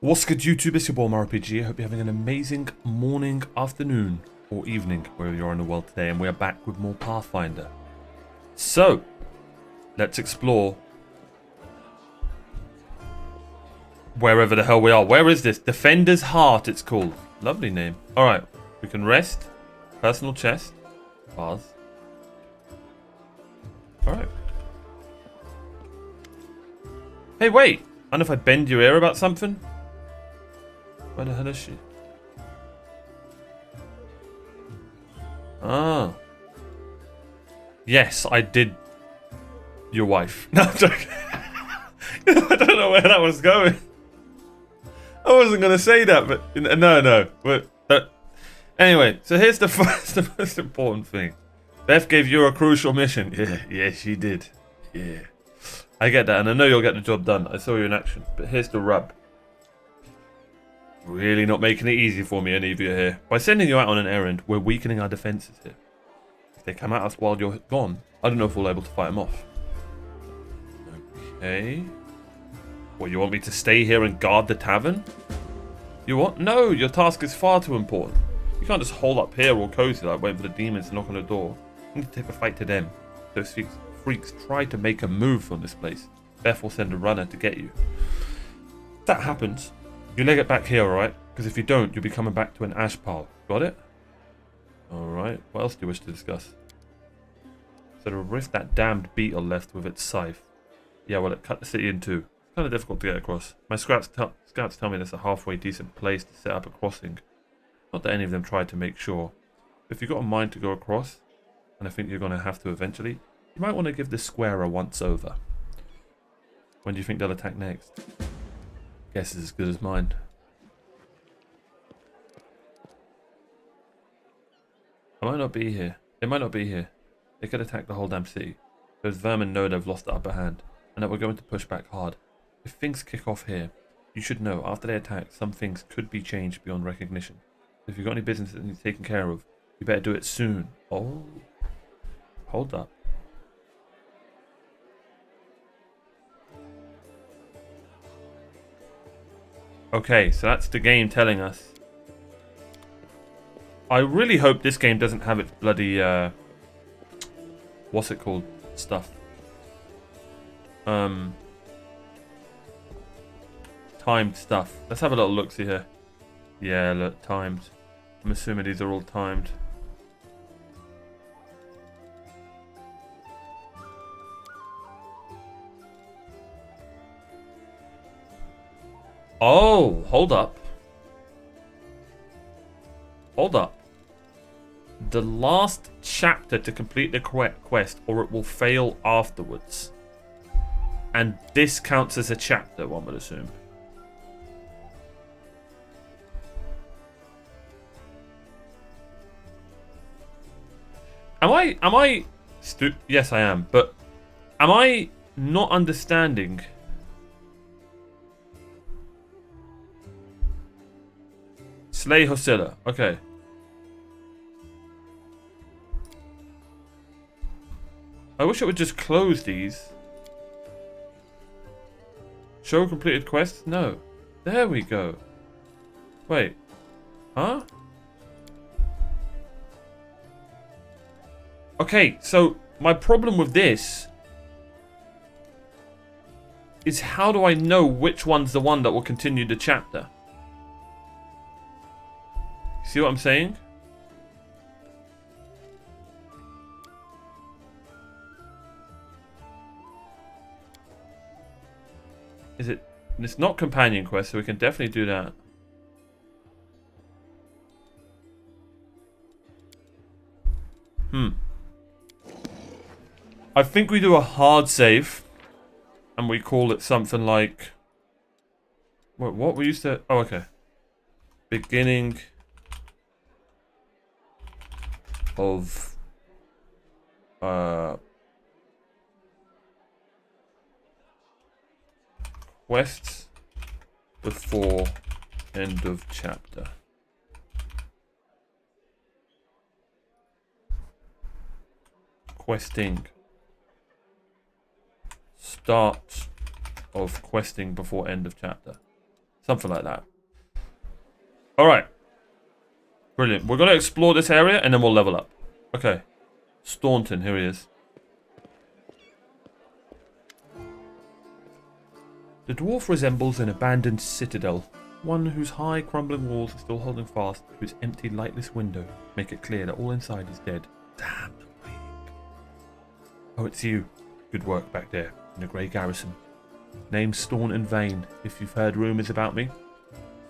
What's good, YouTube? It's your boy OMARIORPG. I hope you're having an amazing morning, afternoon, or evening, wherever you are in the world today, and we are back with more Pathfinder. So, let's explore wherever the hell we are. Where is this? Defender's Heart, it's called. Lovely name. Alright, we can rest. Personal chest. Bars. Alright. Hey, wait! I don't know if I'd bend your ear about something. Where the hell is she? Ah. Yes, I did. Your wife. No, I'm joking. I don't know where that was going. I wasn't going to say that, but no. But anyway, so here's the most important thing. Beth gave you a crucial mission. Yeah, she did. Yeah. I get that, and I know you'll get the job done. I saw you in action. But here's the rub. Really not making it easy for me, any of you here. By sending you out on an errand, we're weakening our defenses here. If they come at us while you're gone, I don't know if we'll be able to fight them off. Okay. What, you want me to stay here and guard the tavern? You what? No, your task is far too important. You can't just hole up here all cozy like waiting for the demons to knock on the door. You need to take a fight to them. Those freaks try to make a move from this place. Beth will send a runner to get you. If that happens, you leg it back here, alright? Because if you don't, you'll be coming back to an ash pile. Got it? Alright, what else do you wish to discuss? So to rift that damned beetle left with its scythe. Yeah, well, it cut the city in two. It's kind of difficult to get across. My scouts tell me there's a halfway decent place to set up a crossing. Not that any of them tried to make sure. If you've got a mind to go across, and I think you're going to have to eventually, you might want to give this square a once-over. When do you think they'll attack next? Guess is as good as mine. I might not be here. They might not be here. They could attack the whole damn city. Those vermin know they've lost the upper hand, and that we're going to push back hard. If things kick off here, you should know after they attack, some things could be changed beyond recognition. If you've got any business that needs taken care of, you better do it soon. Oh. Hold up. Okay, so that's the game telling us. I really hope this game doesn't have its bloody, what's it called? Stuff. Timed stuff. Let's have a little look-see here. Yeah, look, timed. I'm assuming these are all timed. Oh, hold up. Hold up. The last chapter to complete the quest, or it will fail afterwards. And this counts as a chapter, one would assume. Yes, I am, but am I not understanding? Slay Hosilla. Okay. I wish it would just close these. Show completed quest? No. There we go. Wait. Huh? Okay, so my problem with this is how do I know which one's the one that will continue the chapter? See what I'm saying? Is it? It's not companion quest, so we can definitely do that. I think we do a hard save, and we call it something like. What we used to? Oh, okay. Beginning of quests before end of chapter. Questing. Start of questing before end of chapter. Something like that. Alright. Brilliant. We're going to explore this area and then we'll level up. Okay. Staunton, here he is. The dwarf resembles an abandoned citadel. One whose high, crumbling walls are still holding fast to its empty, lightless window. Make it clear that all inside is dead. Damn the weak. Oh, it's you. Good work back there in the grey garrison. Name's Staunton Vane, if you've heard rumours about me.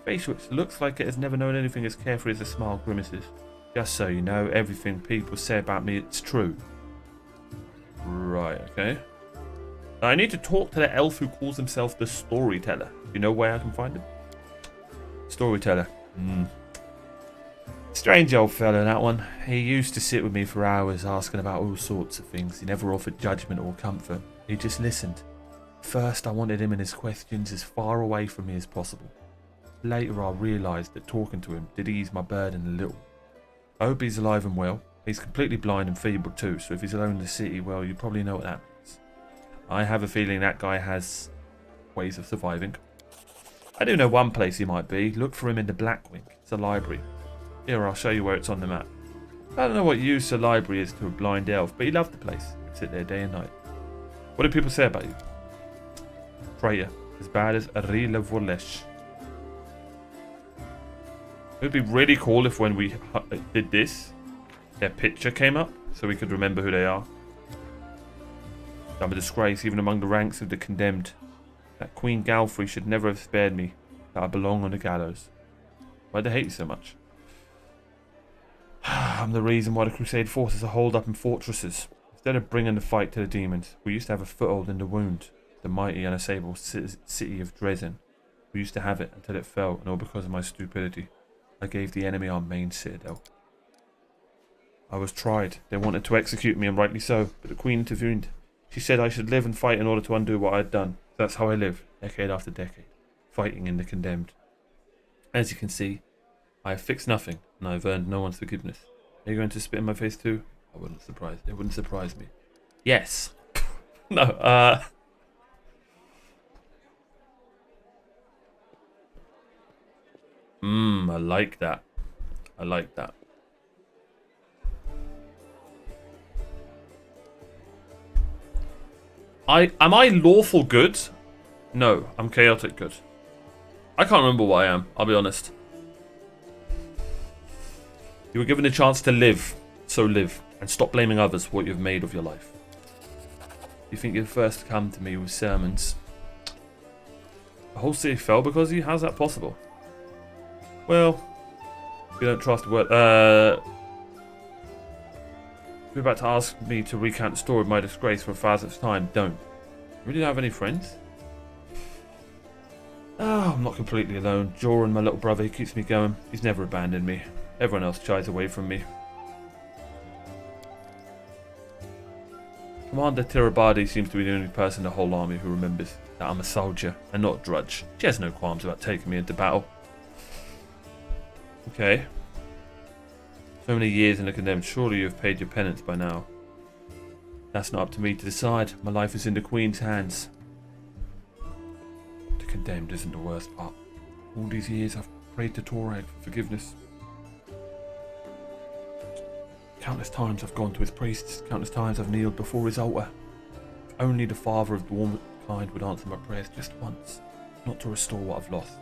Face which looks like it has never known anything as carefree as a smile grimaces. Just so you know, everything people say about me, it's true. Right, okay. I need to talk to the elf who calls himself the Storyteller. Do you know where I can find him? Storyteller. Strange old fella, that one. He used to sit with me for hours asking about all sorts of things. He never offered judgment or comfort. He just listened. First, I wanted him and his questions as far away from me as possible. Later, I realised that talking to him did ease my burden a little. I hope he's alive and well. He's completely blind and feeble too, so if he's alone in the city, well, you probably know what that means. I have a feeling that guy has ways of surviving. I do know one place he might be. Look for him in the Blackwing. It's a library. Here, I'll show you where it's on the map. I don't know what use a library is to a blind elf, but he loved the place. He'd sit there day and night. What do people say about you? Traitor. As bad as a real Vorlesh. It would be really cool if when we did this, their picture came up, so we could remember who they are. I'm a disgrace, even among the ranks of the condemned. That Queen Galfrey should never have spared me, that I belong on the gallows. Why'd they hate you so much? I'm the reason why the Crusade forces are holed up in fortresses. Instead of bringing the fight to the demons, we used to have a foothold in the wound, the mighty and unassailable city of Dresden. We used to have it until it fell, and all because of my stupidity. I gave the enemy our main citadel. I was tried. They wanted to execute me, and rightly so, but the Queen intervened. She said I should live and fight in order to undo what I had done. That's how I live, decade after decade, fighting in the condemned. As you can see, I have fixed nothing, and I have earned no one's forgiveness. Are you going to spit in my face too? It wouldn't surprise me. Yes. No, I like that. I like that. Am I lawful good? No, I'm chaotic good. I can't remember what I am, I'll be honest. You were given a chance to live, so live, and stop blaming others for what you've made of your life. You think you'd first come to me with sermons? The whole city fell because of you? How's that possible? Well, if you don't trust the word, if you're about to ask me to recount the story of my disgrace for a thousandth time, don't. You really don't have any friends? Oh, I'm not completely alone. Joran, my little brother, he keeps me going. He's never abandoned me. Everyone else shies away from me. Commander Tirabadi seems to be the only person in the whole army who remembers that I'm a soldier and not a drudge. She has no qualms about taking me into battle. Okay. So many years in the condemned. Surely you have paid your penance by now. That's not up to me to decide. My life is in the Queen's hands. The condemned isn't the worst part. All these years I've prayed to Torag for forgiveness. Countless times I've gone to his priests. Countless times I've kneeled before his altar. If only the Father of the womankind would answer my prayers just once. Not to restore what I've lost.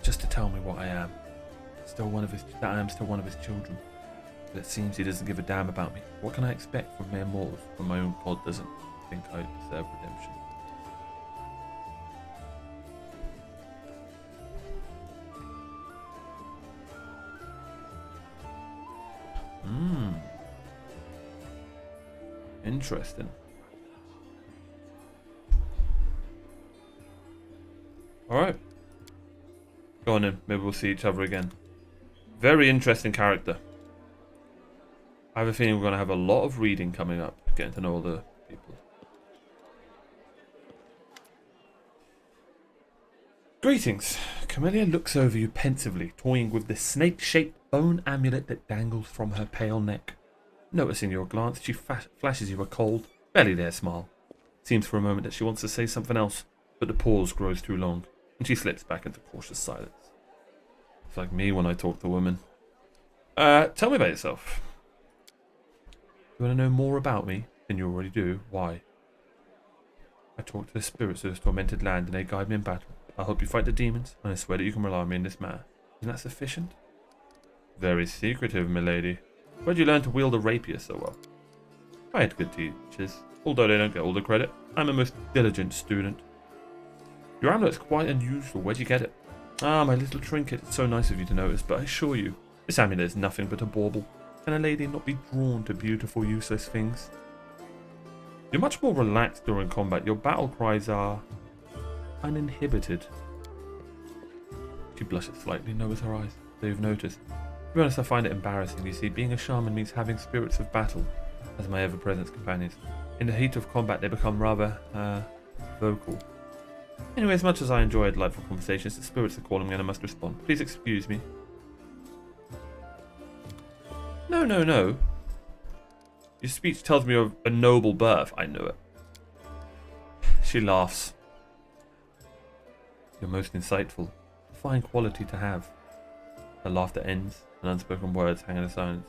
Just to tell me what I am. That I am still one of his children. But it seems he doesn't give a damn about me. What can I expect from mere mortals when my own God doesn't think I deserve redemption? Interesting. Alright. Go on then. Maybe we'll see each other again. Very interesting character. I have a feeling we're going to have a lot of reading coming up. Getting to know all the people. Greetings. Camellia looks over you pensively, toying with the snake-shaped bone amulet that dangles from her pale neck. Noticing your glance, she flashes you a cold, barely there smile. Seems for a moment that she wants to say something else, but the pause grows too long. And she slips back into cautious silence. It's like me when I talk to women. Tell me about yourself. You want to know more about me than you already do? Why? I talk to the spirits of this tormented land and they guide me in battle. I'll help you fight the demons, and I swear that you can rely on me in this matter. Isn't that sufficient? Very secretive, milady. Where'd you learn to wield a rapier so well? I had good teachers, although they don't get all the credit. I'm a most diligent student. Your amulet's quite unusual. Where'd you get it? Ah, my little trinket. It's so nice of you to notice, but I assure you, this amulet is nothing but a bauble. Can a lady not be drawn to beautiful, useless things? You're much more relaxed during combat. Your battle cries are uninhibited. She blushes slightly, lowers her eyes. So you've noticed. To be honest, I find it embarrassing. You see, being a shaman means having spirits of battle as my ever-present companions. In the heat of combat, they become rather, vocal. Anyway, as much as I enjoy delightful conversations, the spirits are calling me and I must respond. Please excuse me. No, no, no. Your speech tells me of a noble birth. I know it. She laughs. You're most insightful. A fine quality to have. Her laughter ends, and unspoken words hang in a silence.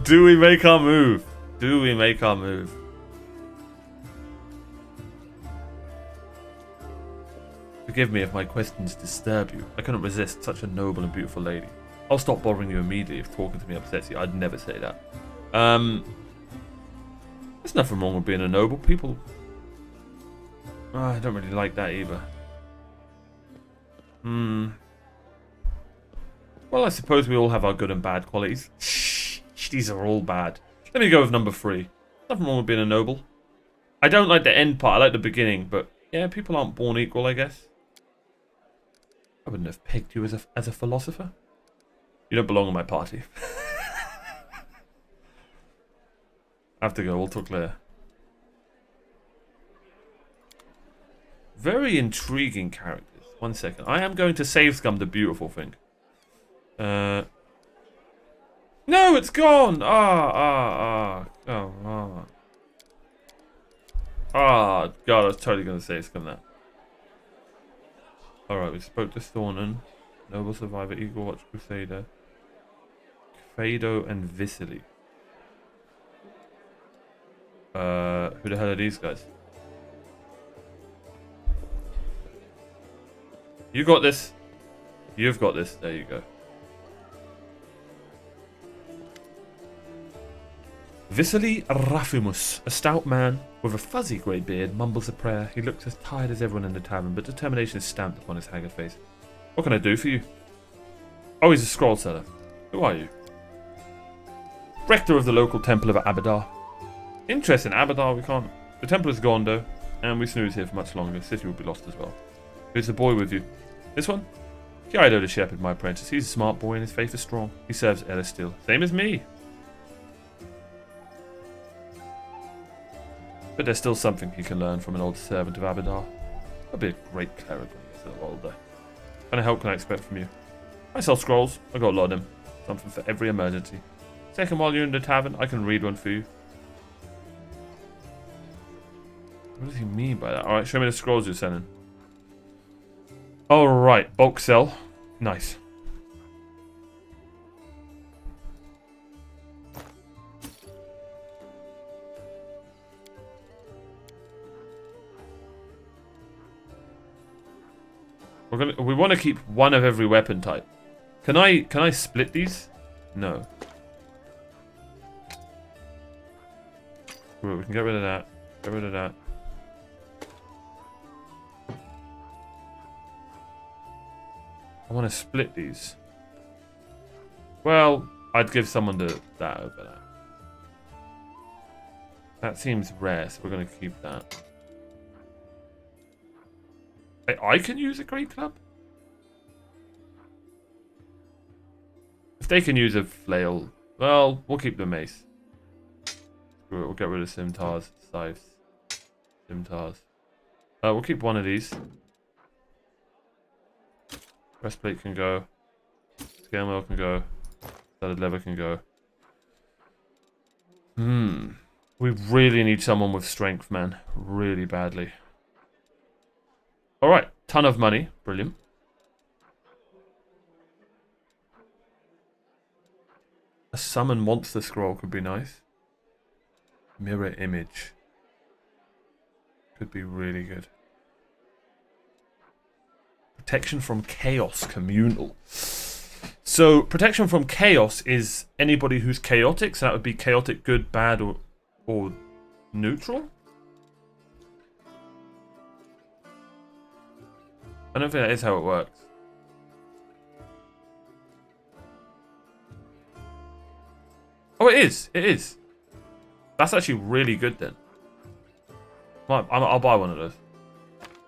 Do we make our move? Do we make our move? Forgive me if my questions disturb you. I couldn't resist such a noble and beautiful lady. I'll stop bothering you immediately if talking to me upsets you. I'd never say that. There's nothing wrong with being a noble. People... I don't really like that either. Well, I suppose we all have our good and bad qualities. These are all bad. Let me go with number 3. Nothing wrong with being a noble. I don't like the end part. I like the beginning, but yeah, people aren't born equal, I guess. I wouldn't have pegged you as a philosopher. You don't belong in my party. I have to go. We'll talk later. Very intriguing characters. 1 second. I am going to save scum the beautiful thing. No, it's gone! Oh, God, I was totally going to save scum that. Alright, we spoke to Staunton. Noble Survivor, Eagle Watch Crusader. Fado and Visily. Who the hell are these guys? You got this. You've got this. There you go. Visily Rafimus, a stout man with a fuzzy grey beard, mumbles a prayer. He looks as tired as everyone in the tavern, but determination is stamped upon his haggard face. What can I do for you? Oh, he's a scroll seller. Who are you? Rector of the local temple of Abadar. Interesting, Abadar we can't... The temple is gone though, and we snooze here for much longer. The city will be lost as well. Who's the boy with you? This one? Kiaido the shepherd, my apprentice. He's a smart boy and his faith is strong. He serves Elisteel. Same as me. But there's still something he can learn from an old servant of Abadar. I'll be a great clerical when he's a little older. What kind of help can I expect from you? I sell scrolls. I got a lot of them. Something for every emergency. Second, while you're in the tavern, I can read one for you. What does he mean by that? Alright, show me the scrolls you're selling. Alright, bulk sell. Nice. We want to keep one of every weapon type. Can I split these? No. Ooh, we can get rid of that. Get rid of that. I want to split these. Well, I'd give someone that over that. That seems rare, so we're going to keep that. I can use a great club? If they can use a flail, well, we'll keep the mace. Screw it, we'll get rid of scimitars, scythes, scimitars. We'll keep one of these. Breastplate can go. Scale mail can go. Studded leather can go. We really need someone with strength, man. Really badly. Alright, ton of money. Brilliant. A summon monster scroll could be nice. Mirror image. Could be really good. Protection from chaos, communal. So, protection from chaos is anybody who's chaotic. So that would be chaotic, good, bad, or neutral. I don't think that is how it works. Oh, it is. It is. That's actually really good then. I'll buy one of those.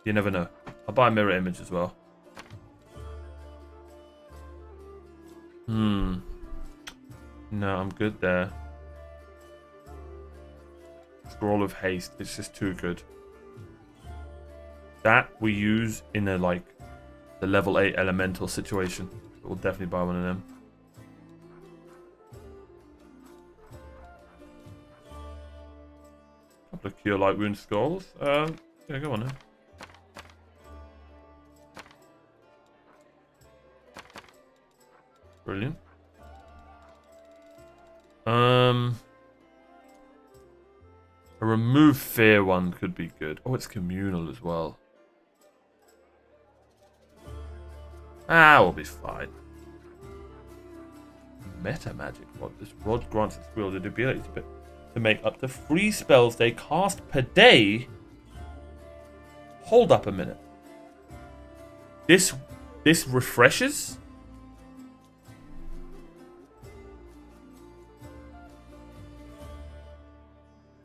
You never know. I'll buy a mirror image as well. No, I'm good there. Scroll of haste. It's just too good. That we use in a the level 8 elemental situation. We'll definitely buy one of them. Couple of cure light wound scrolls. Yeah, go on then. Brilliant. A remove fear one could be good. Oh, it's communal as well. We'll be fine. Meta magic rod. This rod grants its wielder the ability to make up to 3 spells they cast per day. Hold up a minute. This refreshes?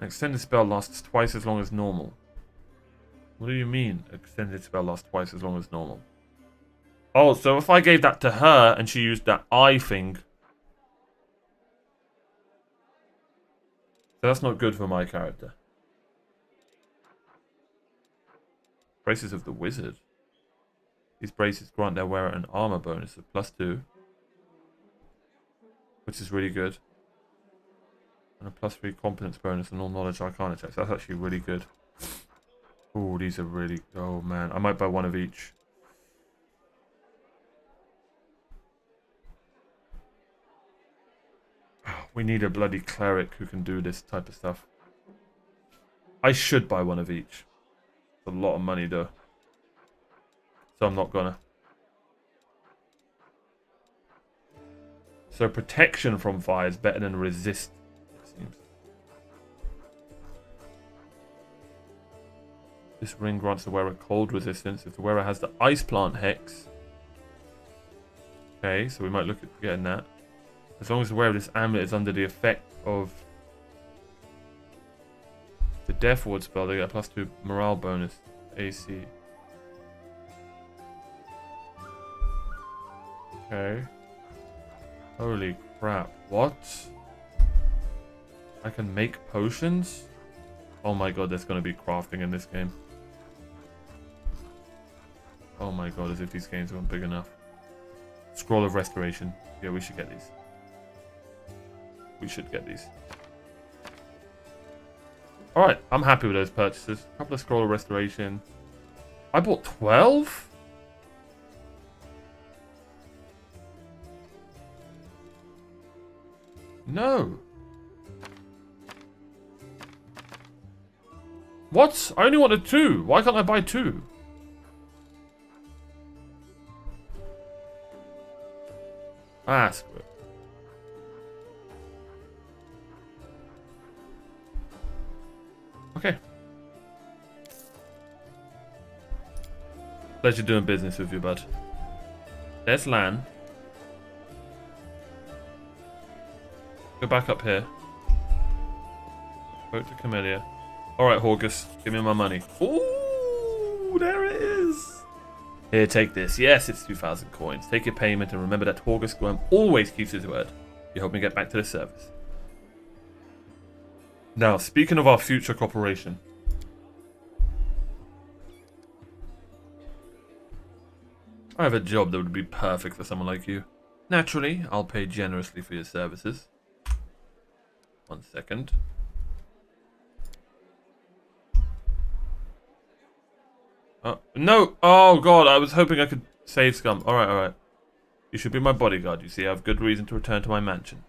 An extended spell lasts twice as long as normal. What do you mean, extended spell lasts twice as long as normal? Oh, so if I gave that to her and she used that eye thing... So that's not good for my character. Braces of the Wizard. These braces grant their wearer an armor bonus of +2. Which is really good. And a +3 competence bonus on all knowledge arcana checks. That's actually really good. Oh, these are really... Oh, man. I might buy one of each. We need a bloody cleric who can do this type of stuff. I should buy one of each. It's a lot of money, though. So I'm not gonna. So protection from fire is better than resist, it seems. This ring grants the wearer cold resistance if the wearer has the ice plant hex. Okay, so we might look at getting that. As long as the wearer of this amulet is under the effect of the Death Ward spell, they get a +2 morale bonus. AC. Okay. Holy crap. What? I can make potions? Oh my god, there's going to be crafting in this game. Oh my god, as if these games weren't big enough. Scroll of Restoration. Yeah, we should get these. We should get these. Alright, I'm happy with those purchases. A couple of Scroll of Restoration. I bought 12? No. What? I only wanted 2. Why can't I buy 2? Ah, screw it. Okay. Pleasure doing business with you, bud. There's Lann. Go back up here. Vote to Camellia. Alright, Horgus. Give me my money. Ooh, there it is. Here, take this. Yes, it's 2,000 coins. Take your payment and remember that Horgus Gwerm always keeps his word. You help me get back to the service. Now, speaking of our future cooperation. I have a job that would be perfect for someone like you. Naturally, I'll pay generously for your services. 1 second. No! Oh god, I was hoping I could save Scum. Alright, alright. You should be my bodyguard, you see. I have good reason to return to my mansion.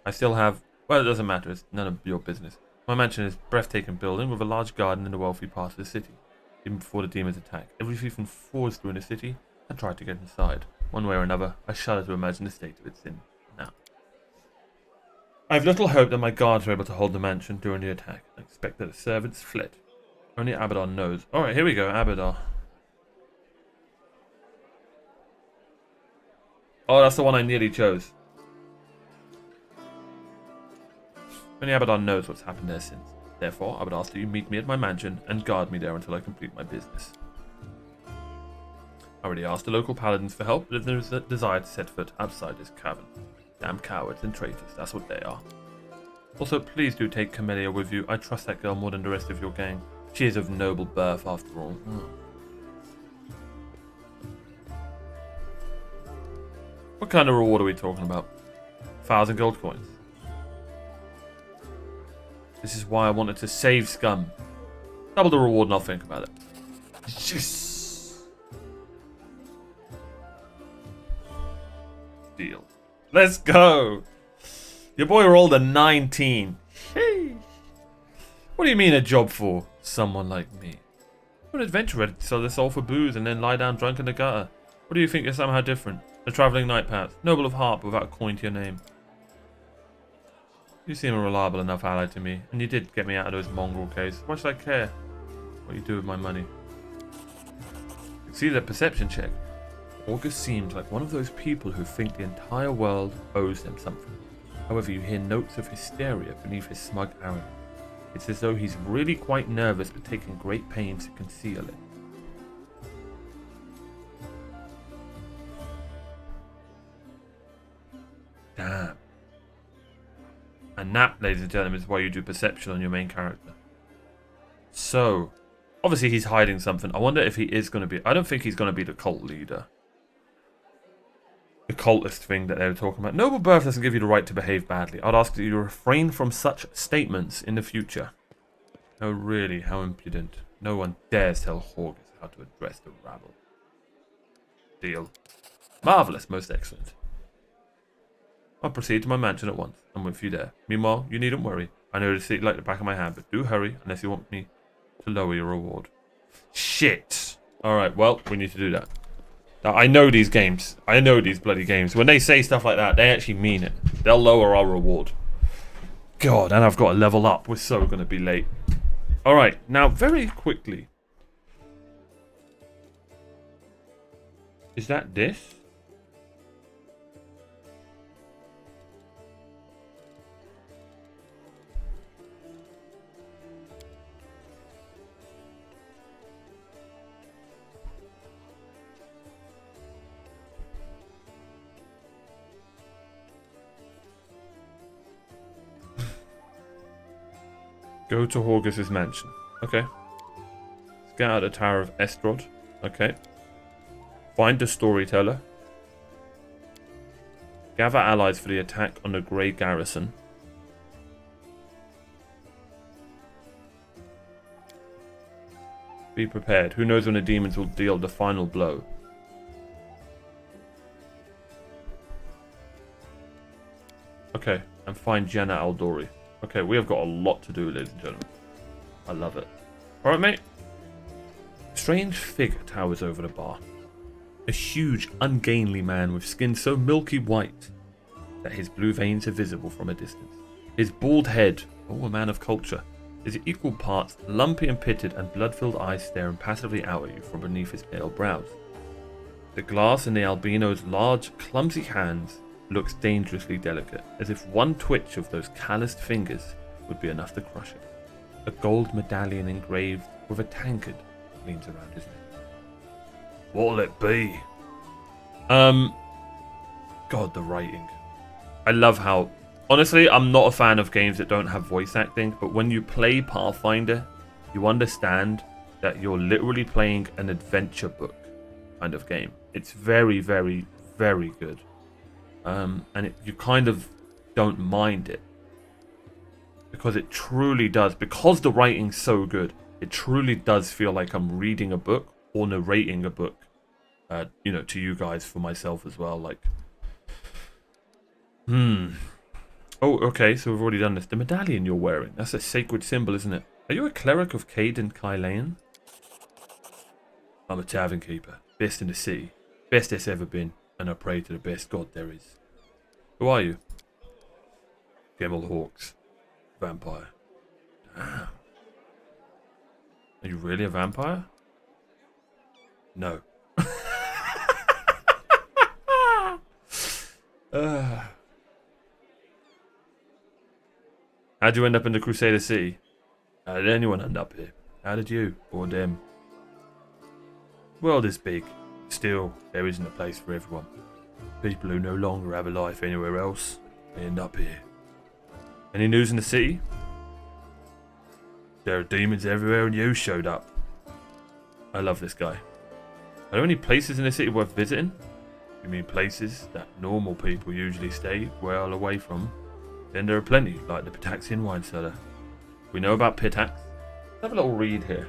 I still have... Well, it doesn't matter. It's none of your business. My mansion is a breathtaking building with a large garden in a wealthy part of the city. Even before the demons attack, every thief and force through in the city and tried to get inside. One way or another, I shudder to imagine the state of its in now. I have little hope that my guards were able to hold the mansion during the attack. I expect that the servants fled. Only Abadar knows. Alright, here we go, Abadar. Oh, that's the one I nearly chose. Only Abadar knows what's happened there since. Therefore, I would ask that you meet me at my mansion and guard me there until I complete my business. I already asked the local paladins for help, but if there is a desire to set foot outside this cavern. Damn cowards and traitors, that's what they are. Also, please do take Camellia with you. I trust that girl more than the rest of your gang. She is of noble birth, after all. What kind of reward are we talking about? 1,000 gold coins. This is why I wanted to save Scum. Double the reward and I'll think about it. Yes! Deal. Let's go! Your boy rolled a 19. Sheesh. What do you mean a job for someone like me? You're an adventurer to sell their soul for booze and then lie down drunk in the gutter. What do you think you're somehow different? A travelling night path, noble of heart but without a coin to your name. You seem a reliable enough ally to me, and you did get me out of those mongrel caves. Why should I care what you do with my money? See the perception check. Horgus seemed like one of those people who think the entire world owes them something. However, you hear notes of hysteria beneath his smug arrogance. It's as though he's really quite nervous but taking great pains to conceal it. Damn. And that, ladies and gentlemen, is why you do perception on your main character. So, obviously he's hiding something. I wonder if he is going to be... I don't think he's going to be the cult leader. The cultist thing that they were talking about. Noble birth doesn't give you the right to behave badly. I'd ask that you refrain from such statements in the future. Oh, really? How impudent. No one dares tell Horgus how to address the rabble. Deal. Marvellous. Most excellent. I'll proceed to my mansion at once. I'm with you there. Meanwhile, you needn't worry. I know the city like the back of my hand, but do hurry unless you want me to lower your reward. Shit! Alright, well, we need to do that. Now, I know these games. I know these bloody games. When they say stuff like that, they actually mean it. They'll lower our reward. God, and I've got to level up. We're so going to be late. Alright, now, very quickly. Is that this? Go to Horgus's mansion. Okay. Get out of the Tower of Estrod. Okay. Find the storyteller. Gather allies for the attack on the Grey Garrison. Be prepared. Who knows when the demons will deal the final blow. Okay. And find Jenna Aldori. Okay, we have got a lot to do, ladies and gentlemen. I love it. Alright, mate. A strange figure towers over the bar. A huge, ungainly man with skin so milky white that his blue veins are visible from a distance. His bald head, oh, a man of culture, is equal parts lumpy and pitted, and blood-filled eyes stare impassively out at you from beneath his pale brows. The glass in the albino's large, clumsy hands looks dangerously delicate, as if one twitch of those calloused fingers would be enough to crush it. A gold medallion engraved with a tankard leans around his neck. What'll it be? God, the writing. I love how... Honestly, I'm not a fan of games that don't have voice acting, but when you play Pathfinder, you understand that you're literally playing an adventure book kind of game. It's very, very, very good. And you kind of don't mind it. Because it truly does. Because the writing's so good, it truly does feel like I'm reading a book or narrating a book, you know, to you guys for myself as well. Like, Oh, okay, so we've already done this. The medallion you're wearing, that's a sacred symbol, isn't it? Are you a cleric of Cade and Kylean? I'm a tavern keeper, best in the city, best there's ever been, and I pray to the best god there is. Who are you? Gemel Hawks. Vampire. Damn. Are you really a vampire? No. How'd you end up in the Crusader City? How did anyone end up here? How did you? Or them? World is big. Still, there isn't a place for everyone. People who no longer have a life anywhere else, they end up here. Any news in the city? There are demons everywhere and you showed up. I love this guy. Are there any places in the city worth visiting? You mean places that normal people usually stay well away from? Then there are plenty, like the Pitaxian wine cellar. We know about Pitax. Let's have a little read here.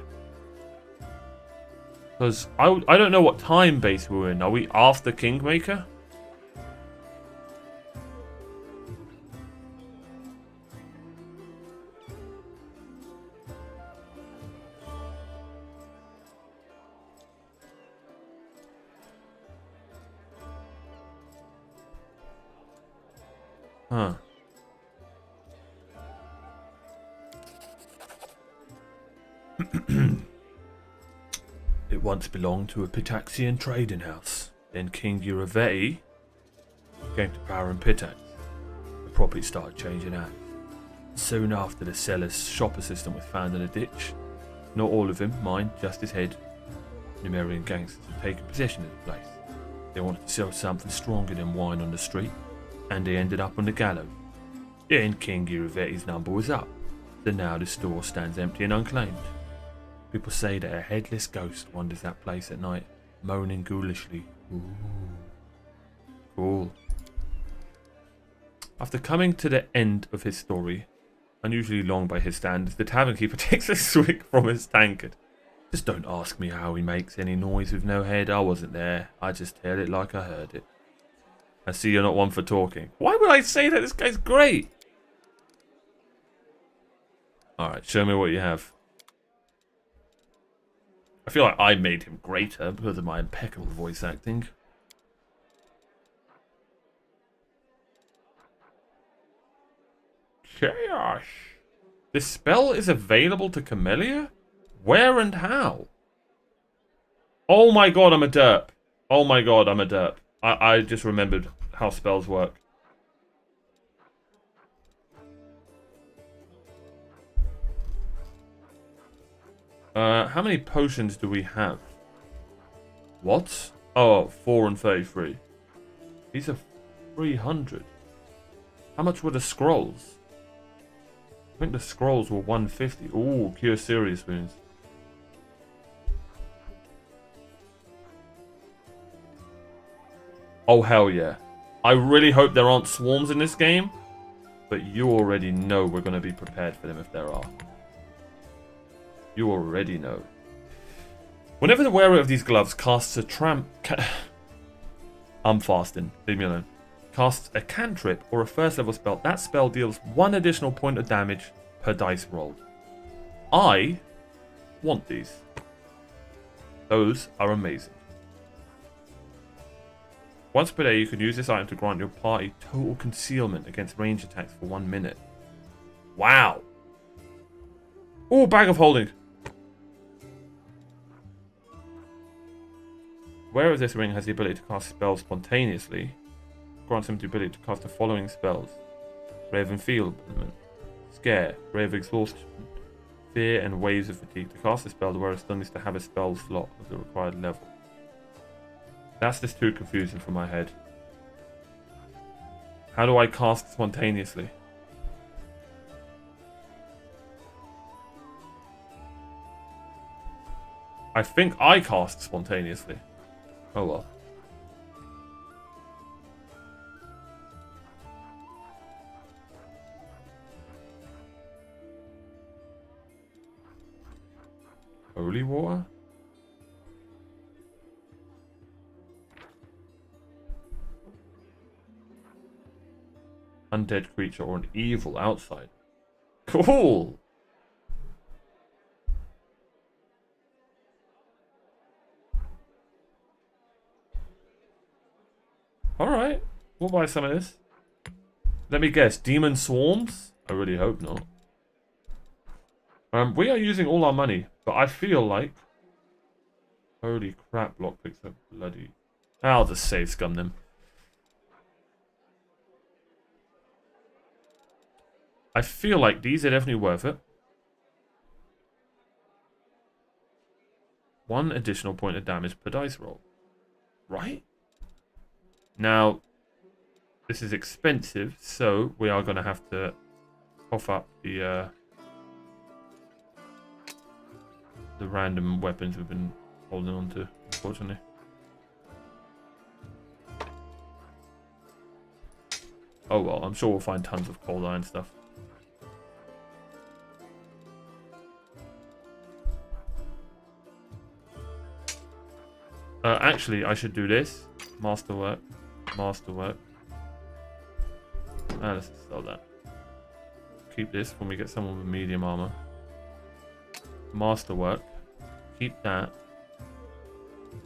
Because I don't know what time base we're in. Are we after Kingmaker? Huh. It once belonged to a Pitaxian trading house. Then King Uravetti came to power in Pitax. The property started changing hands. Soon after, the seller's shop assistant was found in a ditch. Not all of him, mind, just his head. Numerian gangsters had taken possession of the place. They wanted to sell something stronger than wine on the street, and they ended up on the gallows. Then King Uravetti's number was up, so now the store stands empty and unclaimed. People say that a headless ghost wanders that place at night, moaning ghoulishly. Ooh. Cool. After coming to the end of his story, unusually long by his standards, the tavern keeper takes a swig from his tankard. Just don't ask me how he makes any noise with no head. I wasn't there. I just tell it like I heard it. I see you're not one for talking. Why would I say that? This guy's great. Alright, show me what you have. I feel like I made him greater because of my impeccable voice acting. Chaos. This spell is available to Camellia? Where and how? Oh my god, I'm a derp. Oh my god, I'm a derp. I just remembered how spells work. How many potions do we have? What? Oh, 4 and 33. These are 300. How much were the scrolls? I think the scrolls were 150. Ooh, cure serious wounds. Oh, hell yeah. I really hope there aren't swarms in this game, but you already know we're going to be prepared for them if there are. You already know. Whenever the wearer of these gloves casts a I'm fasting. Leave me alone. Casts a cantrip or a first level spell, that spell deals 1 additional point of damage per dice rolled. I want these. Those are amazing. Once per day, you can use this item to grant your party total concealment against range attacks for 1 minute. Wow. Ooh, bag of holding. Wearer of this ring has the ability to cast spells spontaneously. Grants him the ability to cast the following spells: Ray of Enfeeblement, Scare, Ray of Exhaustion, Fear, and Waves of Fatigue. To cast a spell, the wearer still needs to have a spell slot of the required level. That's just too confusing for my head. How do I cast spontaneously? I think I cast spontaneously. Oh well. Holy water? undead creature, or an evil outside. Cool! Alright, we'll buy some of this. Let me guess, demon swarms? I really hope not. We are using all our money, but I feel like... Holy crap, lockpicks are bloody... I'll just save scum them. I feel like these are definitely worth it. 1 additional point of damage per dice roll. Right? Now, this is expensive, so we are going to have to cough up the random weapons we've been holding on to, unfortunately. Oh well, I'm sure we'll find tons of cold iron stuff. Actually, I should do this. Masterwork. Masterwork. Let's sell that. Keep this when we get someone with medium armor. Masterwork. Keep that.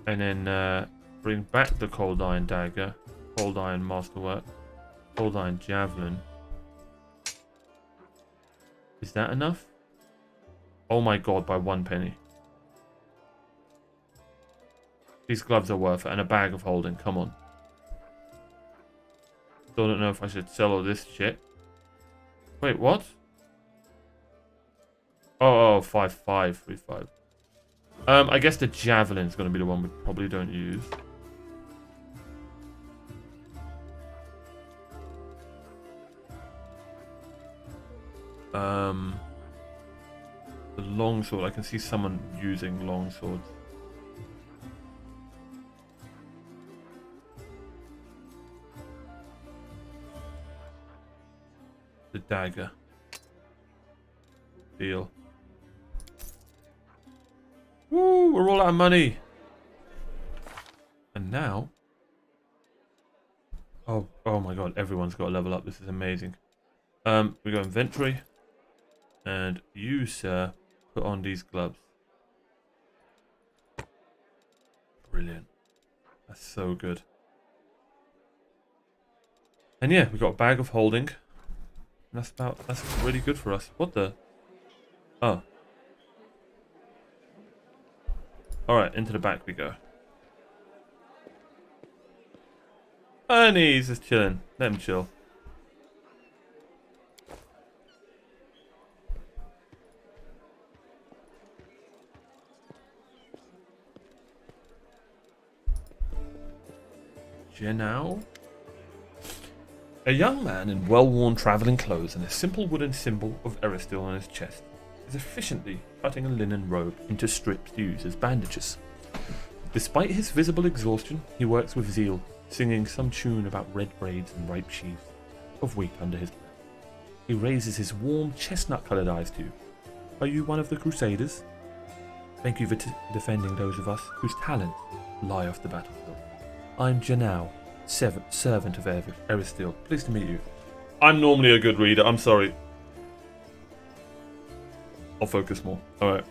And then bring back the cold iron dagger. Cold iron masterwork. Cold iron javelin. Is that enough? Oh my god, by 1 penny. These gloves are worth it, and a bag of holding. Come on. Still don't know if I should sell all this shit. Wait, what? Oh, 5,535. I guess the javelin's going to be the one we probably don't use. The longsword. I can see someone using longswords. The dagger. Deal. Woo! We're all out of money. And now... Oh my god, everyone's got to level up. This is amazing. We go inventory. And you, sir, put on these gloves. Brilliant. That's so good. And yeah, we got a bag of holding. And that's really good for us. What the? Oh. Alright, into the back we go. And he's just chilling. Let him chill. Genau. A young man in well-worn travelling clothes and a simple wooden symbol of Eristil on his chest is efficiently cutting a linen robe into strips to use as bandages. Despite his visible exhaustion, he works with zeal, singing some tune about red braids and ripe sheaves of wheat under his breath. He raises his warm, chestnut-coloured eyes to you. Are you one of the Crusaders? Thank you for defending those of us whose talents lie off the battlefield. I'm Janau, servant of Eristil. Pleased to meet you. I'm normally a good reader. I'm sorry. I'll focus more. Alright.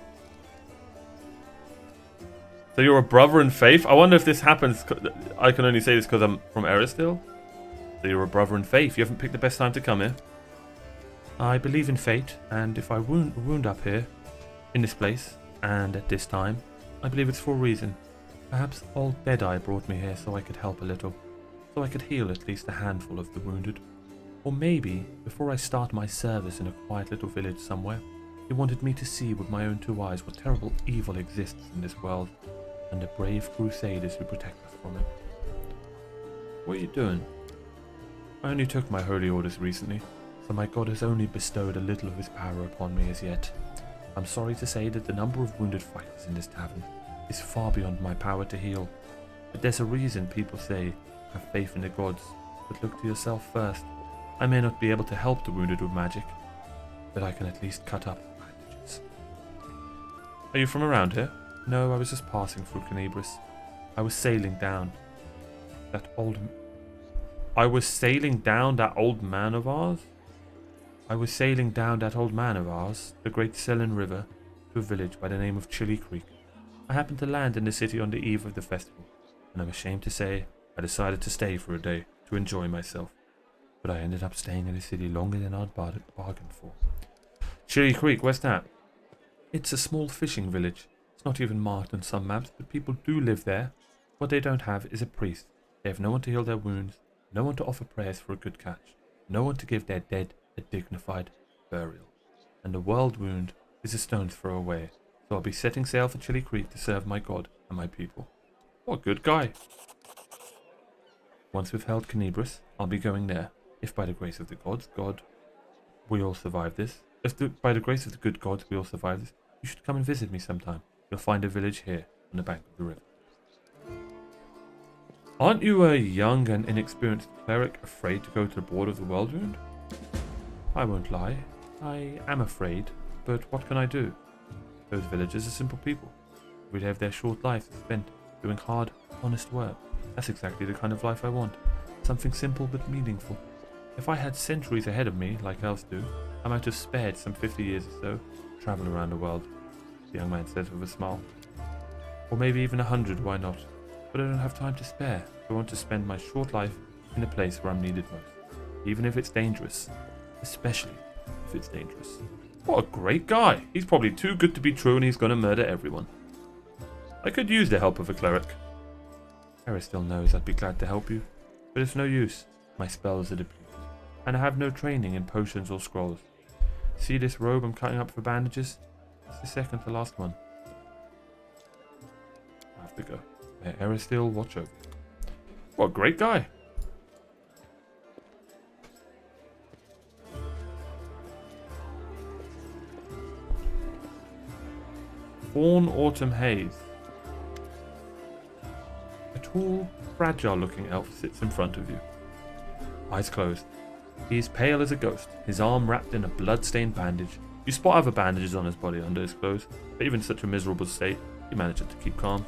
So you're a brother in faith? I wonder if this happens. I can only say this because I'm from Eristil. So you're a brother in faith. You haven't picked the best time to come here. I believe in fate, and if I wound up here, in this place, and at this time, I believe it's for a reason. Perhaps old Deadeye brought me here so I could help a little. So I could heal at least a handful of the wounded. Or maybe, before I start my service in a quiet little village somewhere, he wanted me to see with my own 2 eyes what terrible evil exists in this world, and the brave crusaders who protect us from it. What are you doing? I only took my holy orders recently, so my god has only bestowed a little of his power upon me as yet. I'm sorry to say that the number of wounded fighters in this tavern is far beyond my power to heal, but there's a reason people say, have faith in the gods, but look to yourself first. I may not be able to help the wounded with magic, but I can at least cut up bandages. Are you from around here? No, I was just passing through Canibris. I was sailing down. That old I was sailing down that old man of ours. The great Selin River, to a village by the name of Chili Creek. I happened to land in the city on the eve of the festival, and I'm ashamed to say I decided to stay for a day to enjoy myself. But I ended up staying in the city longer than I'd bargained for. Chili Creek, where's that? It's a small fishing village. It's not even marked on some maps, but people do live there. What they don't have is a priest. They have no one to heal their wounds, no one to offer prayers for a good catch, no one to give their dead a dignified burial. And the world wound is a stone's throw away, so I'll be setting sail for Chili Creek to serve my god and my people. What a good guy. Once we've held Canibris, I'll be going there. If by the grace of the gods, we all survive this. By the grace of the good gods, we all survive this, you should come and visit me sometime. You'll find a village here on the bank of the river. Aren't you a young and inexperienced cleric afraid to go to the border of the world wound? I won't lie. I am afraid, but what can I do? Those villagers are simple people. Every day of their short lives is spent doing hard, honest work. That's exactly the kind of life I want. Something simple but meaningful. If I had centuries ahead of me, like elves do, I might have spared some 50 years or so to travel around the world, the young man says with a smile. Or maybe even 100, why not? But I don't have time to spare. I want to spend my short life in a place where I'm needed most, even if it's dangerous. Especially if it's dangerous. What a great guy. He's probably too good to be true and he's going to murder everyone. I could use the help of a cleric. Harris still knows I'd be glad to help you, but it's no use. My spells are depleted, and I have no training in potions or scrolls. See this robe I'm cutting up for bandages? It's the second to last one. I have to go. May Aristiel watch over you. What a great guy. Fawn Autumn Haze. A tall, fragile-looking elf sits in front of you. Eyes closed. He is pale as a ghost, his arm wrapped in a blood-stained bandage. You spot other bandages on his body under his clothes, but even in such a miserable state, he manages to keep calm.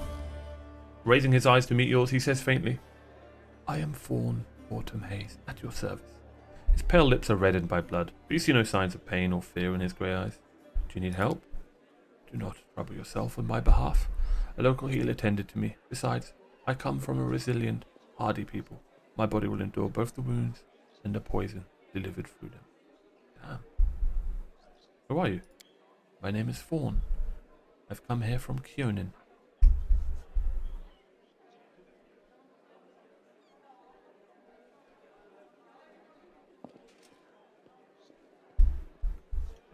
Raising his eyes to meet yours, he says faintly, I am Fawn Autumn Haze, at your service. His pale lips are reddened by blood, but you see no signs of pain or fear in his grey eyes. Do you need help? Do not trouble yourself on my behalf. A local healer tended to me. Besides, I come from a resilient, hardy people. My body will endure both the wounds and the poison delivered through them. Damn. Who are you? My name is Fawn. I've come here from Kionin.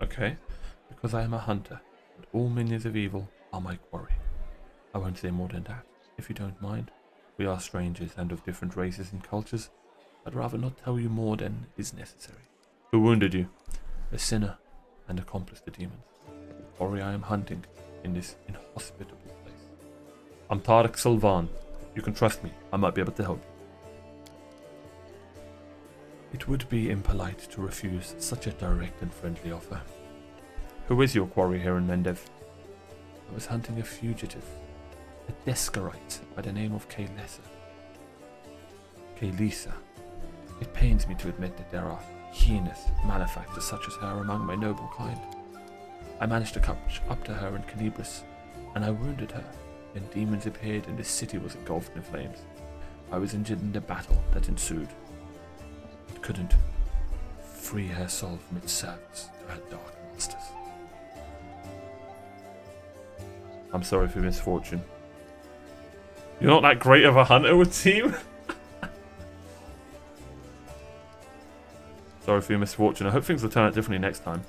Okay, because I am a hunter, and all minions of evil are my quarry. I won't say more than that, if you don't mind. We are strangers and of different races and cultures. I'd rather not tell you more than is necessary. Who wounded you? A sinner and accomplice to demons. The quarry I am hunting in this inhospitable place. I'm Tarek Sylvan. You can trust me. I might be able to help you. It would be impolite to refuse such a direct and friendly offer. Who is your quarry here in Mendev? I was hunting a fugitive, a Descarite by the name of Kaelessa. It pains me to admit that there are heinous malefactors such as her among my noble kind. I managed to catch up to her in Canibris, and I wounded her, then demons appeared and the city was engulfed in flames. I was injured in the battle that ensued. Couldn't free her soul from its service to her dark masters. I'm sorry for your misfortune. You're not that great of a hunter, would seem. Sorry for your misfortune. I hope things will turn out differently next time.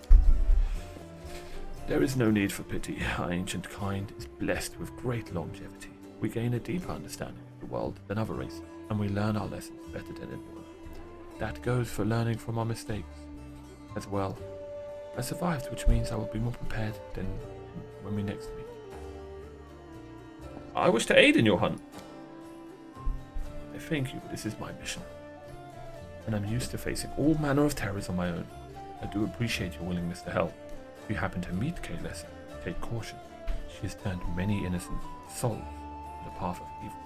There is no need for pity. Our ancient kind is blessed with great longevity. We gain a deeper understanding of the world than other races, and we learn our lessons better than anyone. That goes for learning from our mistakes as well. I survived, which means I will be more prepared than when we next meet. I wish to aid in your hunt. I thank you, but this is my mission. And I'm used to facing all manner of terrors on my own. I do appreciate your willingness to help. If you happen to meet Kaelessa, take caution. She has turned many innocent souls to the path of evil,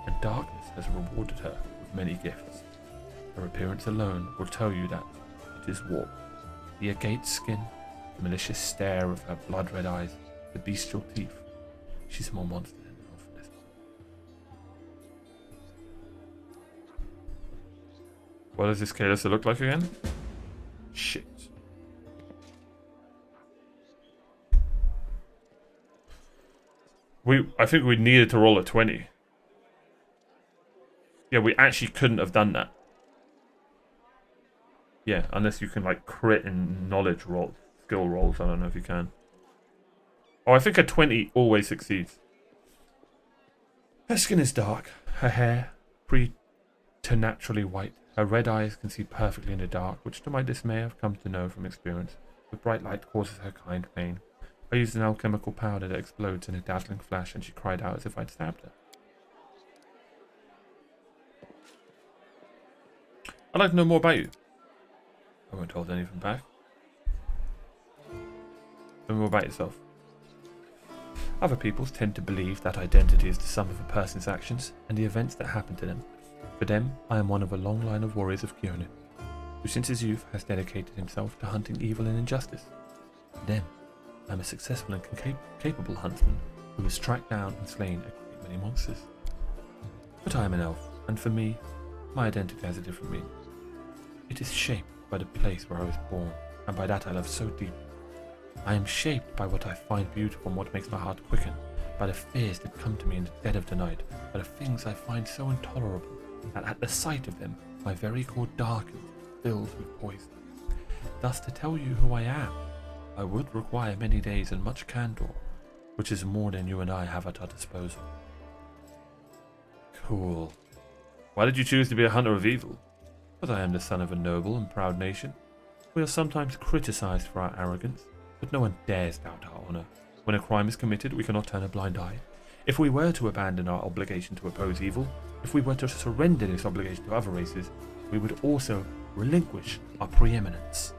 and darkness has rewarded her with many gifts. Her appearance alone will tell you that it is warped. The agate skin, the malicious stare of her blood-red eyes, the bestial teeth. She's more monster than elf in this one. What does this Caelus look like again? Shit. I think we needed to roll a 20. Yeah, we actually couldn't have done that. Yeah, unless you can like crit and knowledge roll, skill rolls. I don't know if you can. Oh, I think a 20 always succeeds. Her skin is dark. Her hair preternaturally white. Her red eyes can see perfectly in the dark, which to my dismay I've come to know from experience. The bright light causes her kind pain. I used an alchemical powder that explodes in a dazzling flash, and she cried out as if I'd stabbed her. I'd like to know more about you. I won't hold anything back. Tell me more about yourself. Other peoples tend to believe that identity is the sum of a person's actions and the events that happen to them. For them, I am one of a long line of warriors of Kyonin, who since his youth has dedicated himself to hunting evil and injustice. For them, I am a successful and capable huntsman who has tracked down and slain a great many monsters. But I am an elf, and for me, my identity has a different meaning. It is shaped by the place where I was born, and by that I love so deeply. I am shaped by what I find beautiful and what makes my heart quicken, by the fears that come to me in the dead of the night, by the things I find so intolerable that at the sight of them my very core darkens, fills with poison. Thus, to tell you who I am, I would require many days and much candor, which is more than you and I have at our disposal. Cool. Why did you choose to be a hunter of evil? Because I am the son of a noble and proud nation. We are sometimes criticized for our arrogance, but no one dares doubt our honor. When a crime is committed, we cannot turn a blind eye. If we were to abandon our obligation to oppose evil, if we were to surrender this obligation to other races, we would also relinquish our preeminence.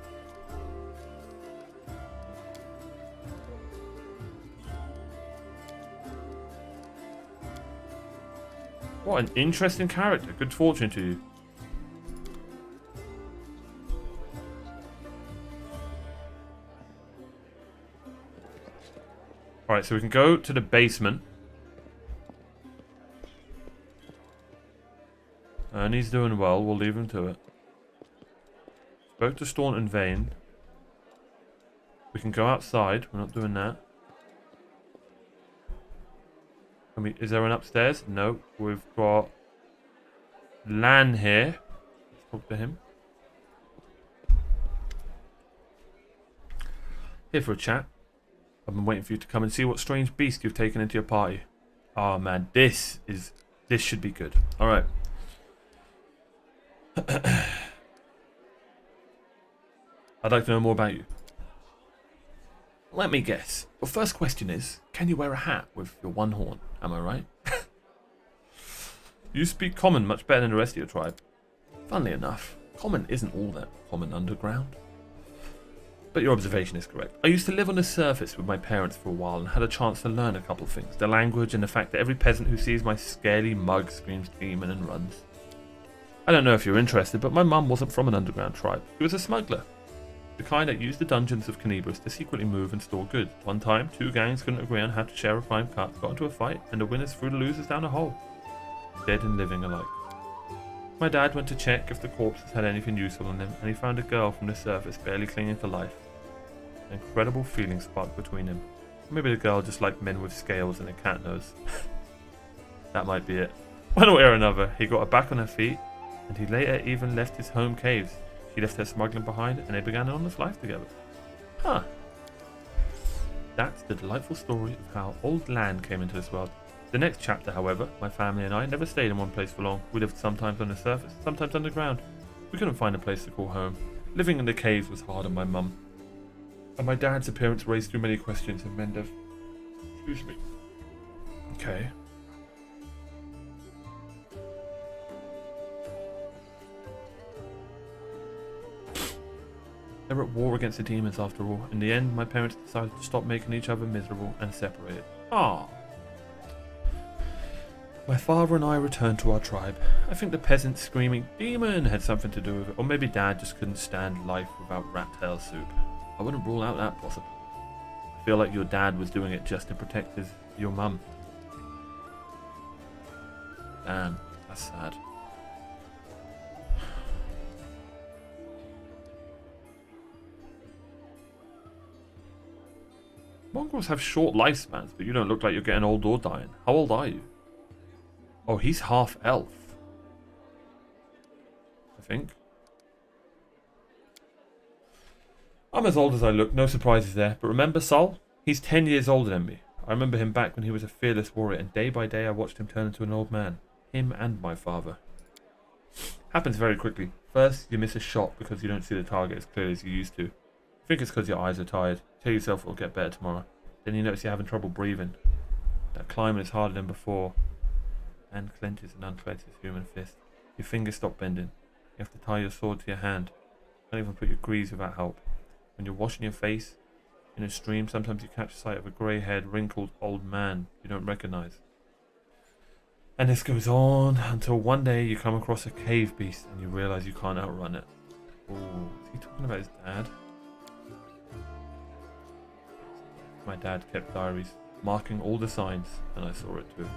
What an interesting character. Good fortune to you. Alright, so we can go to the basement. And he's doing well. We'll leave him to it. Spoke to Staunton in vain. We can go outside. We're not doing that. Is there an upstairs? No. We've got Lann here. Let's talk to him. Here for a chat. I've been waiting for you to come and see what strange beast you've taken into your party. Oh man, this should be good. Alright. I'd like to know more about you. Let me guess. Your first question is, can you wear a hat with your one horn? Am I right? You speak common much better than the rest of your tribe. Funnily enough, common isn't all that common underground. But your observation is correct. I used to live on the surface with my parents for a while and had a chance to learn a couple of things. The language and the fact that every peasant who sees my scaly mug screams demon and runs. I don't know if you're interested, but my mum wasn't from an underground tribe. She was a smuggler. The kind that used the dungeons of Canibus to secretly move and store goods. One time, two gangs couldn't agree on how to share a prime cut, got into a fight, and the winners threw the losers down a hole. Dead and living alike. My dad went to check if the corpses had anything useful on them, and he found a girl from the surface barely clinging to life. An incredible feeling sparked between them. Maybe the girl just liked men with scales and a cat nose. That might be it. One way or another, he got her back on her feet, and he later even left his home caves. She left her smuggling behind, and they began an honest life together. Huh. That's the delightful story of how old Lann came into this world. The next chapter, however, my family and I never stayed in one place for long. We lived sometimes on the surface, sometimes underground. We couldn't find a place to call home. Living in the caves was hard on my mum. And my dad's appearance raised too many questions and men have... Excuse me. Okay. They were at war against the demons after all. In the end, my parents decided to stop making each other miserable and separated. Ah. My father and I returned to our tribe. I think the peasants screaming demon had something to do with it, or maybe Dad just couldn't stand life without rat tail soup. I wouldn't rule out that possible. I feel like your dad was doing it just to protect your mum. Damn, that's sad. Mongrels have short lifespans, but you don't look like you're getting old or dying. How old are you? Oh, he's half elf. I think. I'm as old as I look, no surprises there. But remember Sol? He's 10 years older than me. I remember him back when he was a fearless warrior, and day by day I watched him turn into an old man. Him and my father. Happens very quickly. First, you miss a shot because you don't see the target as clearly as you used to. I think it's because your eyes are tired. Tell yourself it'll get better tomorrow. Then you notice you're having trouble breathing. That climbing is harder than before. Hand clenches and unclenches human fist. Your fingers stop bending. You have to tie your sword to your hand. You can't even put your greaves without help. When you're washing your face in a stream, sometimes you catch sight of a grey-haired, wrinkled old man you don't recognise. And this goes on until one day you come across a cave beast and you realise you can't outrun it. Oh, is he talking about his dad? My dad kept diaries, marking all the signs, and I saw it too.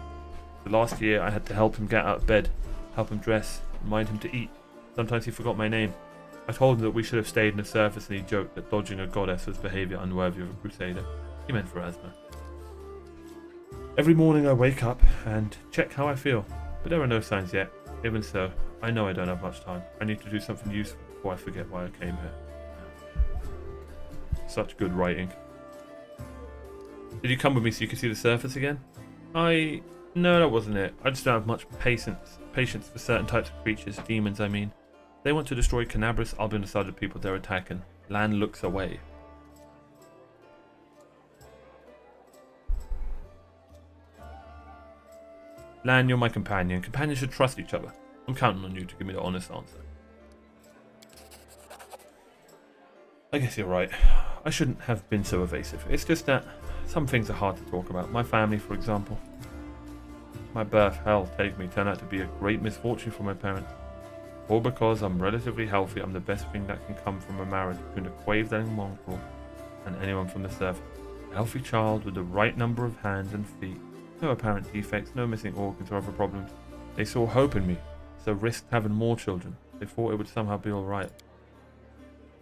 The last year I had to help him get out of bed, help him dress, remind him to eat. Sometimes he forgot my name. I told him that we should have stayed in the surface, and he joked that dodging a goddess was behaviour unworthy of a crusader. He meant for asthma. Every morning I wake up and check how I feel, but there are no signs yet. Even so, I know I don't have much time. I need to do something useful before I forget why I came here. Such good writing. Did you come with me so you could see the surface again? No, that wasn't it. I just don't have much patience for certain types of creatures, demons I mean. They want to destroy Canabris, I'll be on the side of the people they're attacking. Lann looks away. Lann, you're my companion. Companions should trust each other. I'm counting on you to give me the honest answer. I guess you're right. I shouldn't have been so evasive. It's just that some things are hard to talk about. My family, for example. My birth, hell, take me, turned out to be a great misfortune for my parents. All because I'm relatively healthy, I'm the best thing that can come from a marriage between a quave-dealing mongrel and anyone from the surface. A healthy child with the right number of hands and feet. No apparent defects, no missing organs or other problems. They saw hope in me, so risked having more children. They thought it would somehow be alright.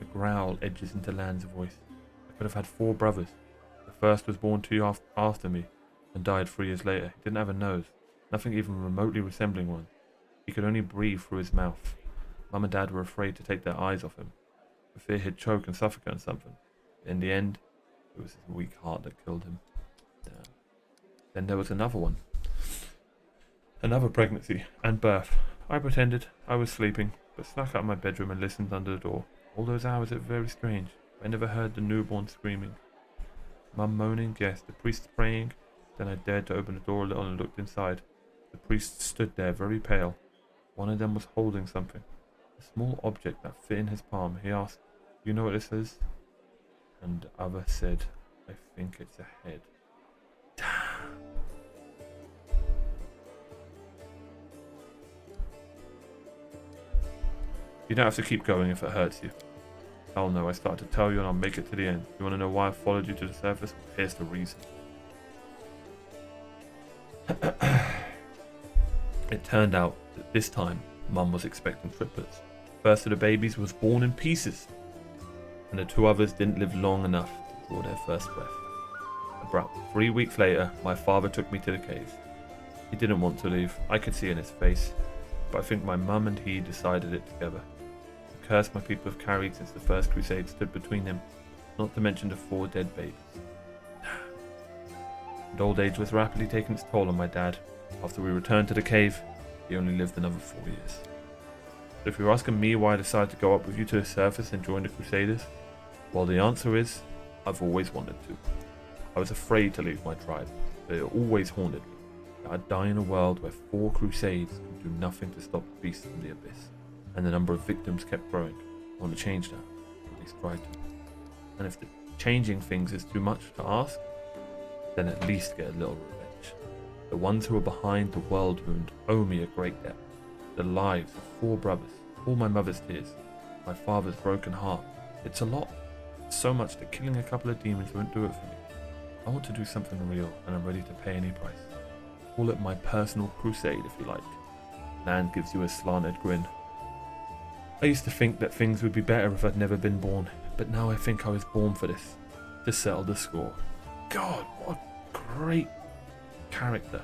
A growl edges into Lann's voice. I could have had 4 brothers. The first was born 2 after me and died 3 years later. He didn't have a nose, nothing even remotely resembling one. He could only breathe through his mouth. Mum and Dad were afraid to take their eyes off him, for fear he'd choke and suffocate on something. In the end, it was his weak heart that killed him. Damn. Then there was another one. Another pregnancy and birth. I pretended I was sleeping, but snuck out of my bedroom and listened under the door. All those hours it was very strange. I never heard the newborn screaming. Mum moaning, yes. The priest praying. Then I dared to open the door a little and looked inside. The priest stood there, very pale. One of them was holding something. A small object that fit in his palm. He asked, "You know what this is?" And the other said, "I think it's a head." You don't have to keep going if it hurts you. Hell no, I started to tell you and I'll make it to the end. You want to know why I followed you to the surface? Here's the reason. It turned out that this time, Mum was expecting triplets. First of the babies was born in pieces, and the 2 others didn't live long enough to draw their first breath. About 3 weeks later, my father took me to the cave. He didn't want to leave, I could see in his face, but I think my mum and he decided it together. The curse my people have carried since the first crusade stood between them, not to mention the 4 dead babies. And old age was rapidly taking its toll on my dad. After we returned to the cave, he only lived another 4 years. So if you're asking me why I decided to go up with you to the surface and join the Crusaders, well, the answer is, I've always wanted to. I was afraid to leave my tribe, but it always haunted me. That I'd die in a world where 4 crusades could do nothing to stop the beast from the abyss, and the number of victims kept growing. I want to change that, or at least try to. And if the changing things is too much to ask, then at least get a little revenge. The ones who are behind the world wound owe me a great debt. The lives of 4 brothers, all my mother's tears, my father's broken heart. It's a lot. It's so much that killing a couple of demons won't do it for me. I want to do something real, and I'm ready to pay any price. Call it my personal crusade, if you like. Lann gives you a slanted grin. I used to think that things would be better if I'd never been born, but now I think I was born for this, to settle the score. God, what a great character.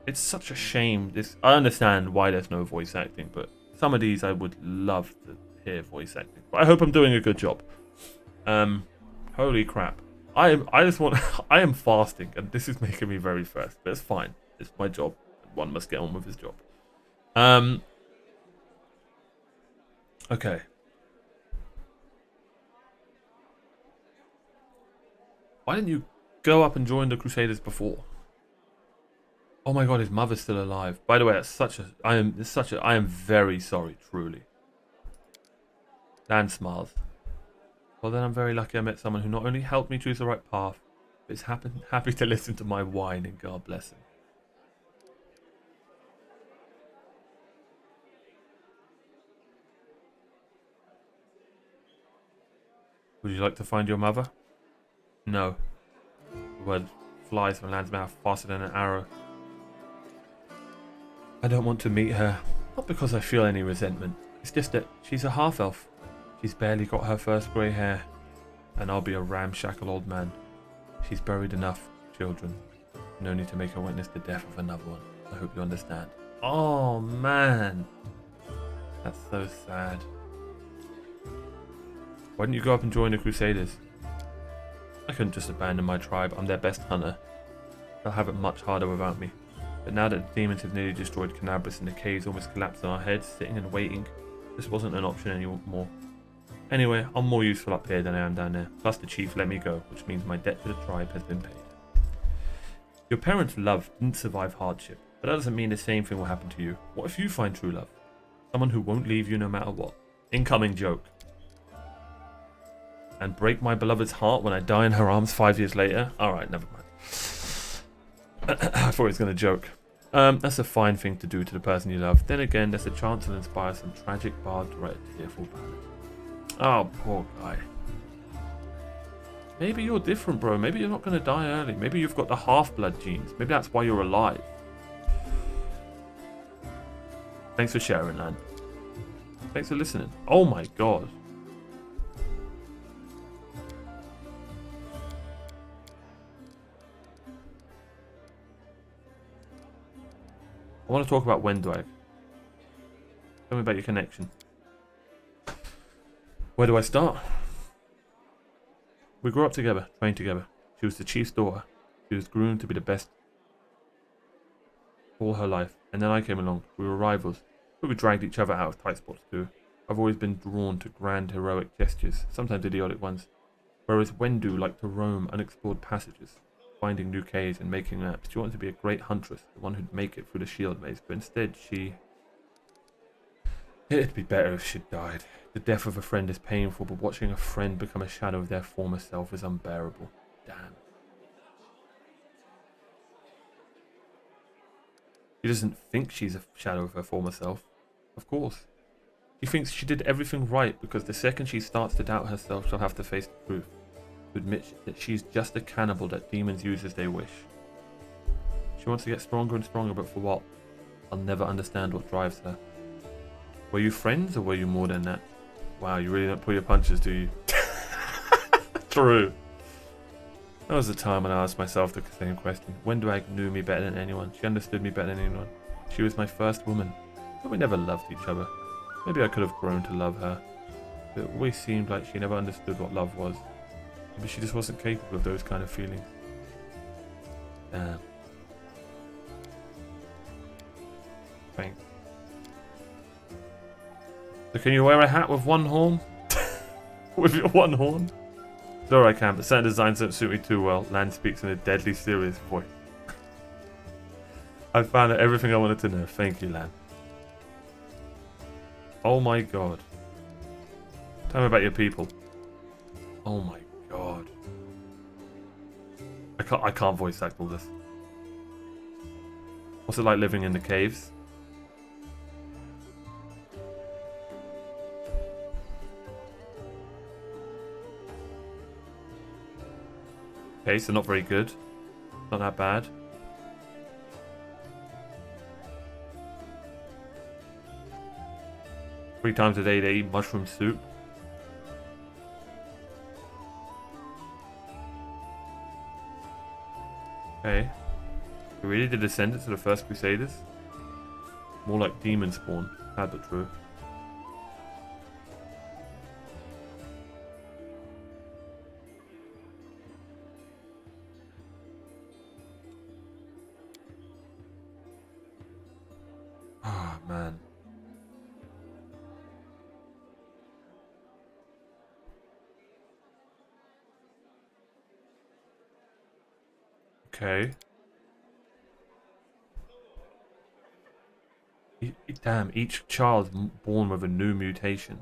It's such a shame. I understand why there's no voice acting, but some of these I would love to hear voice acting. But I hope I'm doing a good job. Holy crap. I am fasting, and this is making me very thirsty, but it's fine. It's my job. One must get on with his job. Okay. Why didn't you go up and join the Crusaders before? Oh my god, his mother's still alive. By the way, I am very sorry, truly. Lann smiles. Well then, I'm very lucky I met someone who not only helped me choose the right path, but is happy to listen to my whining. God bless him. Would you like to find your mother? No. The word flies from Lann's mouth faster than an arrow. I don't want to meet her. Not because I feel any resentment. It's just that she's a half-elf. She's barely got her first grey hair. And I'll be a ramshackle old man. She's buried enough children. No need to make her witness the death of another one. I hope you understand. Oh, man. That's so sad. Why didn't you go up and join the Crusaders? I couldn't just abandon my tribe. I'm their best hunter. They'll have it much harder without me. But now that the demons have nearly destroyed Cannabis and the caves almost collapsed on our heads, sitting and waiting, this wasn't an option anymore. Anyway, I'm more useful up here than I am down there. Plus the chief let me go, which means my debt to the tribe has been paid. Your parents' love didn't survive hardship, but that doesn't mean the same thing will happen to you. What if you find true love? Someone who won't leave you no matter what. Incoming joke. And break my beloved's heart when I die in her arms 5 years later? Alright, never mind. I thought he was going to joke. That's a fine thing to do to the person you love. Then again, there's a chance to inspire some tragic bard to write a tearful ballad. Oh, poor guy. Maybe you're different, bro. Maybe you're not going to die early. Maybe you've got the half-blood genes. Maybe that's why you're alive. Thanks for sharing, Lann. Thanks for listening. Oh my god. I want to talk about Wendwag. Tell me about your connection. Where do I start? We grew up together, trained together. She was the chief's daughter. She was groomed to be the best all her life. And then I came along. We were rivals, but we dragged each other out of tight spots too. I've always been drawn to grand heroic gestures, sometimes idiotic ones. Whereas Wendu liked to roam unexplored passages, finding new caves and making maps. She wanted to be a great huntress, the one who'd make it through the shield maze, but instead she... It'd be better if she'd died. The death of a friend is painful, but watching a friend become a shadow of their former self is unbearable. Damn. She doesn't think she's a shadow of her former self. Of course. She thinks she did everything right because the second she starts to doubt herself, she'll have to face the truth. To admit that she's just a cannibal that demons use as they wish. She wants to get stronger and stronger, but for what? I'll never understand what drives her. Were you friends or were you more than that? Wow, you really don't pull your punches, do you? True. That was the time when I asked myself the same question. Wendwag knew me better than anyone. She understood me better than anyone. She was my first woman. But we never loved each other. Maybe I could have grown to love her. But it always seemed like she never understood what love was. Maybe she just wasn't capable of those kind of feelings. Damn. Thanks. So can you wear a hat with one horn? With your one horn? Sure I can, but certain designs don't suit me too well. Lann speaks in a deadly serious voice. I found out everything I wanted to know. Thank you, Lann. Oh my god. Tell me about your people. Oh my god. I can't voice act all this. What's it like living in the caves? Okay, so not very good. Not that bad. Three times a day they eat mushroom soup. Okay. We really did descendants of the first Crusaders? More like demon spawn. Sad but true. Ah, man. Okay. Damn, each child born with a new mutation.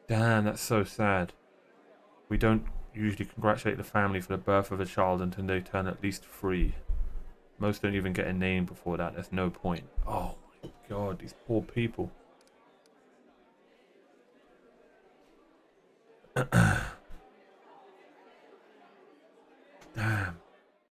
Damn, that's so sad. We don't usually congratulate the family for the birth of a child until they turn at least 3. Most don't even get a name before that. There's no point. Oh my god, these poor people.